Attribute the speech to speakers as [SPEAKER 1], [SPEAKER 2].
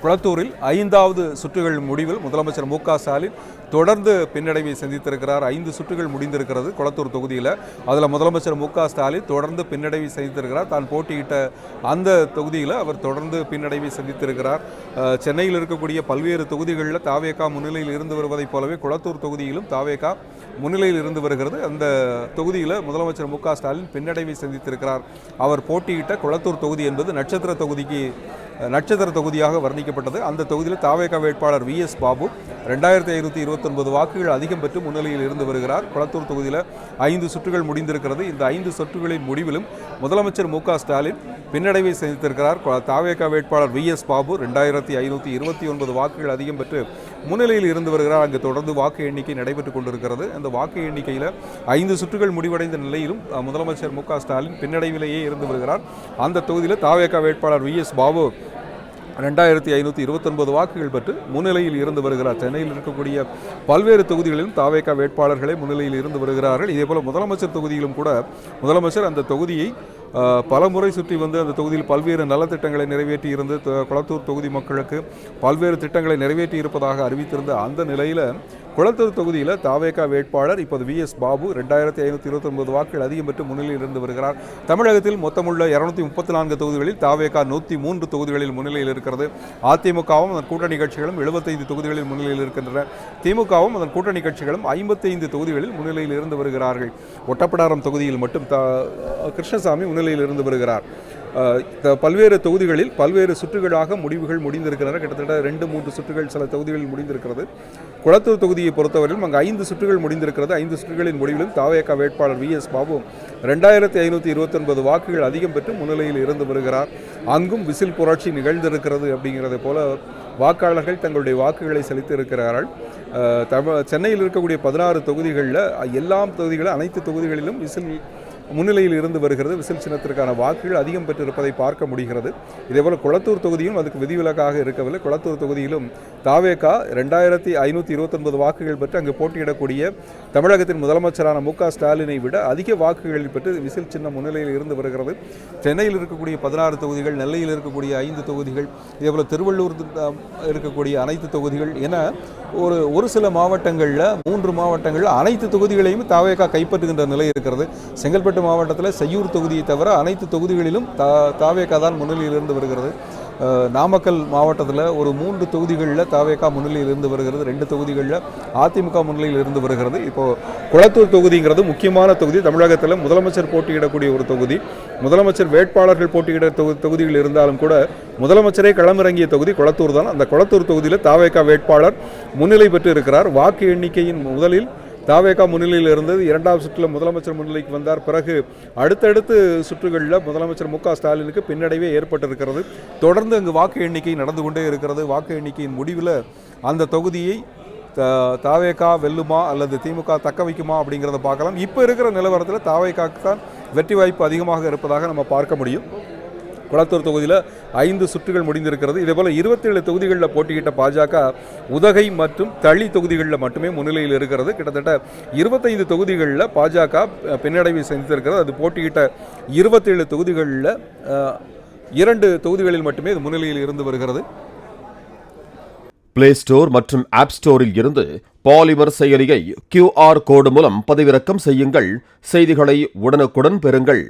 [SPEAKER 1] குளத்தூரில் 5வது சுற்றுகள் முடிவில் முதலமைச்சர் மு.க. ஸ்டாலின் தொடர்ந்து பின்னடைவை சந்தித்திருக்கிறார். 5 சுற்றுகள் முடிந்திருக்கிறது குளத்தூர் தொகுதியில். அதில் முதலமைச்சர் மு.க. ஸ்டாலின் தொடர்ந்து பின்னடைவை சந்தித்திருக்கிறார். தான் போட்டியிட்ட அந்த தொகுதியில் அவர் தொடர்ந்து பின்னடைவை சந்தித்திருக்கிறார். சென்னையில் இருக்கக்கூடிய பல்வேறு தொகுதிகளில் தாவேகா முன்னிலையில் இருந்து வருவதைப் போலவே குளத்தூர் தொகுதியிலும் தாவேகா முன்னிலையில் இருந்து வருகிறது. அந்த தொகுதியில் முதலமைச்சர் மு.க. ஸ்டாலின் பின்னடைவை சந்தித்திருக்கிறார். அவர் போட்டியிட்ட குளத்தூர் தொகுதி என்பது நட்சத்திர தொகுதியாக வர்ணிக்கப்பட்டது. அந்த தொகுதியில் தாவேகா வேட்பாளர் வி.எஸ். பாபு 2529 வாக்குகள் அதிகம் பெற்று முன்னிலையில் இருந்து வருகிறார். குளத்தூர் தொகுதியில் 5 சுற்றுகள் முடிந்திருக்கிறது. இந்த 5 சுற்றுகளின் முடிவிலும் முதலமைச்சர் மு.க. ஸ்டாலின் பின்னடைவை சந்தித்திருக்கிறார். தாவேகா வேட்பாளர் வி.எஸ். பாபு 2529 வாக்குகள் அதிகம் பெற்று முன்னிலையில் இருந்து வருகிறார். அங்கு தொடர்ந்து வாக்கு எண்ணிக்கை நடைபெற்றுக் கொண்டிருக்கிறது. அந்த வாக்கு எண்ணிக்கையில் 5 சுற்றுகள் முடிவடைந்த நிலையிலும் முதலமைச்சர் மு.க. ஸ்டாலின் பின்னடைவிலேயே இருந்து வருகிறார். அந்த தொகுதியில் தாவேகா வேட்பாளர் வி.எஸ். பாபு 2529 வாக்குகள் பெற்று முன்னிலையில் இருந்து வருகிறார். சென்னையில் இருக்கக்கூடிய பல்வேறு தொகுதிகளிலும் தாவேகா வேட்பாளர்களே முன்னிலையில் இருந்து வருகிறார்கள். இதேபோல் முதலமைச்சர் தொகுதியிலும் கூட முதலமைச்சர் அந்த தொகுதியை பல முறை சுற்றி வந்து அந்த தொகுதியில் பல்வேறு நலத்திட்டங்களை நிறைவேற்றி இருந்து குளத்தூர் தொகுதி மக்களுக்கு பல்வேறு திட்டங்களை நிறைவேற்றி இருப்பதாக அறிவித்திருந்த அந்த நிலையில் குளத்தூர் தொகுதியில் தாவேகா வேட்பாளர் இப்போது வி.எஸ். பாபு 2529 வாக்குகள் அதிகம் பெற்று முன்னிலையில் இருந்து வருகிறார். தமிழகத்தில் மொத்தமுள்ள 234 தொகுதிகளில் தாவேகா 103 தொகுதிகளில் முன்னிலையில் இருக்கிறது. அதிமுகவும் அதன் கூட்டணி கட்சிகளும் 75 தொகுதிகளில் முன்னிலையில் இருக்கின்றன. திமுகவும் அதன் கூட்டணி கட்சிகளும் 55 தொகுதிகளில் முன்னிலையில் இருந்து வருகிறார்கள். ஒட்டப்பிடாரம் தொகுதியில் மட்டும் கிருஷ்ணசாமி முன்னிலையில் இருந்து வருகிறார். பல்வேறு தொகுதிகளில் பல்வேறு சுற்றுகளாக முடிவுகள் முடிந்திருக்கின்றன. கிட்டத்தட்ட 2-3 சுற்றுகள் சில தொகுதிகளில் முடிந்திருக்கிறது. குளத்தூர் தொகுதியை பொறுத்தவரையிலும் அங்கு 5 சுற்றுகள் முடிந்திருக்கிறது. 5 சுற்றுகளின் முடிவிலும் தாவேகா வேட்பாளர் வி.எஸ். பாபு 2529 வாக்குகள் அதிகம் பெற்று முன்னிலையில் இருந்து வருகிறார். அங்கும் விசில் புரட்சி நிகழ்ந்திருக்கிறது. அப்படிங்கிறதை போல வாக்காளர்கள் தங்களுடைய வாக்குகளை செலுத்தி இருக்கிறார்கள். சென்னையில் இருக்கக்கூடிய 16 தொகுதிகளில் அனைத்து தொகுதிகளிலும் விசில் முன்னிலையில் இருந்து வருகிறது. விசில் சின்னத்திற்கான வாக்குகள் அதிகம் பெற்றிருப்பதை பார்க்க முடிகிறது. இதேபோல் குளத்தூர் தொகுதியும் அதுக்கு விதிவிலக்காக இருக்கவில்லை. குளத்தூர் தொகுதியிலும் தாவேகா 2529 வாக்குகள் பெற்று அங்கு போட்டியிடக்கூடிய தமிழகத்தின் முதலமைச்சரான மு.க. ஸ்டாலினை விட அதிக வாக்குகள் பெற்று விசில் சின்ன முன்னிலையில் இருந்து வருகிறது. சென்னையில் இருக்கக்கூடிய 16 தொகுதிகள், நெல்லையில் இருக்கக்கூடிய 5 தொகுதிகள், இதேபோல் திருவள்ளூர் இருக்கக்கூடிய அனைத்து தொகுதிகள் என ஒரு சில மாவட்டங்களில் 3 மாவட்டங்களில் அனைத்து தொகுதிகளையும் தாவேகா கைப்பற்றுகின்ற நிலை இருக்கிறது. செங்கல்பட்டு மாவட்டத்தில் செய்யூர் தொகுதியை தவிர அனைத்து தொகுதிகளிலும் தாவேகா தான் முன்னிலையில் இருந்து வருகிறது. நாமக்கல் மாவட்டத்தில் ஒரு 3 தொகுதிகளில் தாவேகா முன்னிலையில் இருந்து வருகிறது. 2 தொகுதிகளில் அதிமுக முன்னிலையில் இருந்து வருகிறது. இப்போது குளத்தூர் தொகுதிங்கிறது முக்கியமான தொகுதி. தமிழகத்தில் முதலமைச்சர் போட்டியிடக்கூடிய ஒரு தொகுதி. முதலமைச்சர் வேட்பாளர்கள் போட்டியிட தொகுதிகள் இருந்தாலும் கூட முதலமைச்சரே களமிறங்கிய தொகுதி குளத்தூர் தான். அந்த குளத்தூர் தொகுதியில் தாவேகா வேட்பாளர் முன்னிலை பெற்று இருக்கிறார். வாக்கு எண்ணிக்கையின் முதலில் தாவேகா முன்னிலையில் இருந்தது. 2வது சுற்றில் முதலமைச்சர் முன்னிலைக்கு வந்தார். பிறகு அடுத்தடுத்து சுற்றுகளில் முதலமைச்சர் மு.க. ஸ்டாலினுக்கு பின்னடைவே ஏற்பட்டிருக்கிறது. தொடர்ந்து அங்கு வாக்கு எண்ணிக்கை நடந்து கொண்டே இருக்கிறது. வாக்கு எண்ணிக்கையின் முடிவில் அந்த தொகுதியை தாவேகா வெல்லுமா அல்லது திமுக தக்க வைக்குமா அப்படிங்கிறத பார்க்கலாம். இப்போ இருக்கிற நிலவரத்தில் தாவேகாவுக்கு தான் வெற்றி வாய்ப்பு அதிகமாக இருப்பதாக நம்ம பார்க்க முடியும். குளத்தூர் தொகுதியில் 5 சுற்றுகள் முடிந்திருக்கிறது. இதேபோல் 27 தொகுதிகளில் போட்டியிட்ட பாஜக உதகை மற்றும் தளி தொகுதிகளில் மட்டுமே முன்னிலையில் இருக்கிறது. கிட்டத்தட்ட 25 தொகுதிகளில் பாஜக பின்னடைவை சந்தித்திருக்கிறது. அது போட்டியிட்ட 27 தொகுதிகளில் 2 தொகுதிகளில் மட்டுமே இது முன்னிலையில் இருந்து வருகிறது.
[SPEAKER 2] பிளே ஸ்டோர் மற்றும் ஆப் ஸ்டோரில் இருந்து பாலிமர் செயலியை QR கோடு மூலம் பதிவிறக்கம் செய்யுங்கள். செய்திகளை உடனுக்குடன் பெறுங்கள்.